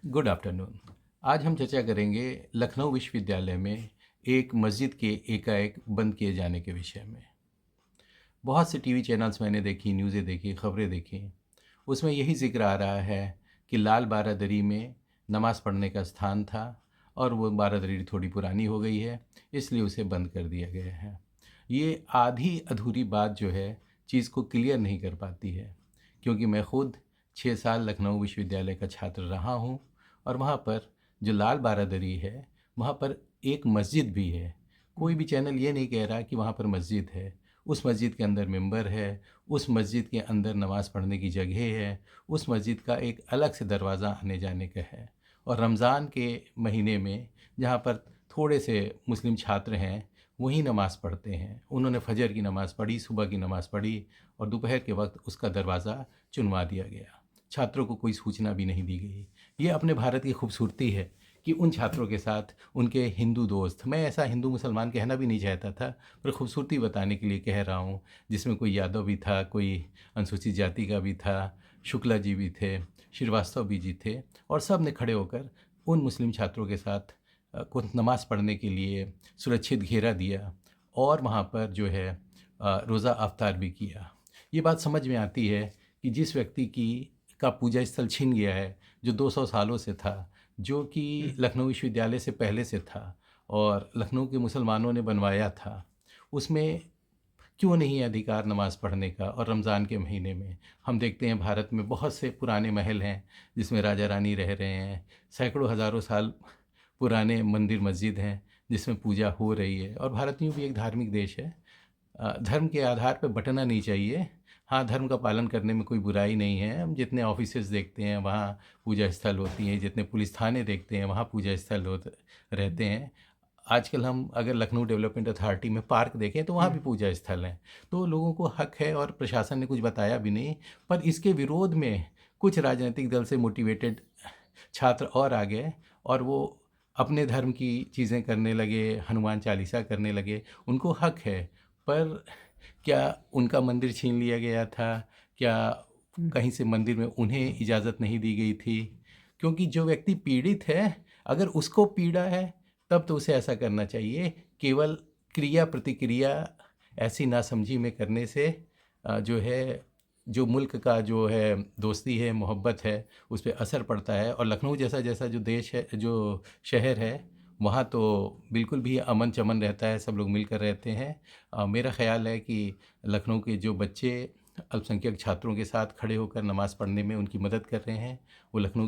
Good afternoon. आज हम चर्चा करेंगे लखनऊ विश्वविद्यालय में एक मस्जिद के एकाएक बंद किए जाने के विषय में। बहुत से टीवी चैनल्स मैंने देखी, न्यूज़ें देखी, खबरें देखी। उसमें यही ज़िक्र आ रहा है कि लाल बारादरी में नमाज़ पढ़ने का स्थान था और वो बारादरी थोड़ी पुरानी हो गई है, इसलिए उसे बंद कर दिया गया है। ये आधी अधूरी बात जो है चीज़ को क्लियर नहीं कर पाती है, क्योंकि मैं खुद 6 साल लखनऊ विश्वविद्यालय का छात्र रहा हूँ और वहाँ पर जो लाल बारादरी है, वहाँ पर एक मस्जिद भी है। कोई भी चैनल ये नहीं कह रहा कि वहाँ पर मस्जिद है। उस मस्जिद के अंदर मिंबर है, उस मस्जिद के अंदर नमाज़ पढ़ने की जगह है, उस मस्जिद का एक अलग से दरवाज़ा आने जाने का है। और रमज़ान के महीने में जहाँ पर थोड़े से मुस्लिम छात्र हैं, वही नमाज़ पढ़ते हैं। उन्होंने फ़जर की नमाज़ पढ़ी, सुबह की नमाज़ पढ़ी और दोपहर के वक्त उसका दरवाज़ा चुनवा दिया गया। छात्रों को कोई सूचना भी नहीं दी गई। ये अपने भारत की खूबसूरती है कि उन छात्रों के साथ उनके हिंदू दोस्त, मैं ऐसा हिंदू मुसलमान कहना भी नहीं चाहता था, पर खूबसूरती बताने के लिए कह रहा हूँ, जिसमें कोई यादव भी था, कोई अनुसूचित जाति का भी था, शुक्ला जी भी थे, श्रीवास्तव भी जी थे और सब ने खड़े होकर उन मुस्लिम छात्रों के साथ को नमाज़ पढ़ने के लिए सुरक्षित घेरा दिया और वहाँ पर जो है रोज़ा अफ्तार भी किया। ये बात समझ में आती है कि जिस व्यक्ति की का पूजा स्थल छिन गया है, जो 200 सालों से था, जो कि लखनऊ विश्वविद्यालय से पहले से था और लखनऊ के मुसलमानों ने बनवाया था, उसमें क्यों नहीं है अधिकार नमाज़ पढ़ने का। और रमज़ान के महीने में हम देखते हैं भारत में बहुत से पुराने महल हैं जिसमें राजा रानी रह रहे हैं, सैकड़ों हज़ारों साल पुराने मंदिर मस्जिद हैं जिसमें पूजा हो रही है। और भारत यूँ भी एक धार्मिक देश है। धर्म के आधार पर बँटना नहीं चाहिए। हाँ, धर्म का पालन करने में कोई बुराई नहीं है। हम जितने ऑफिसेज़ देखते हैं वहाँ पूजा स्थल होती हैं, जितने पुलिस थाने देखते हैं वहाँ पूजा स्थल होते रहते हैं। आजकल हम अगर लखनऊ डेवलपमेंट अथॉरिटी में पार्क देखें तो वहाँ भी पूजा स्थल हैं। तो लोगों को हक है और प्रशासन ने कुछ बताया भी नहीं। पर इसके विरोध में कुछ राजनीतिक दल से मोटिवेटेड छात्र और आ गए और वो अपने धर्म की चीज़ें करने लगे, हनुमान चालीसा करने लगे। उनको हक है, पर क्या उनका मंदिर छीन लिया गया था? क्या कहीं से मंदिर में उन्हें इजाज़त नहीं दी गई थी? क्योंकि जो व्यक्ति पीड़ित है, अगर उसको पीड़ा है, तब तो उसे ऐसा करना चाहिए। केवल क्रिया प्रतिक्रिया ऐसी नासमझी में करने से जो है, जो मुल्क का जो है दोस्ती है, मोहब्बत है, उस पे असर पड़ता है। और लखनऊ जैसा जैसा जो देश है, जो शहर है, वहाँ तो बिल्कुल भी अमन चमन रहता है, सब लोग मिलकर रहते हैं। मेरा ख़्याल है कि लखनऊ के जो बच्चे अल्पसंख्यक छात्रों के साथ खड़े होकर नमाज़ पढ़ने में उनकी मदद कर रहे हैं, वो लखनऊ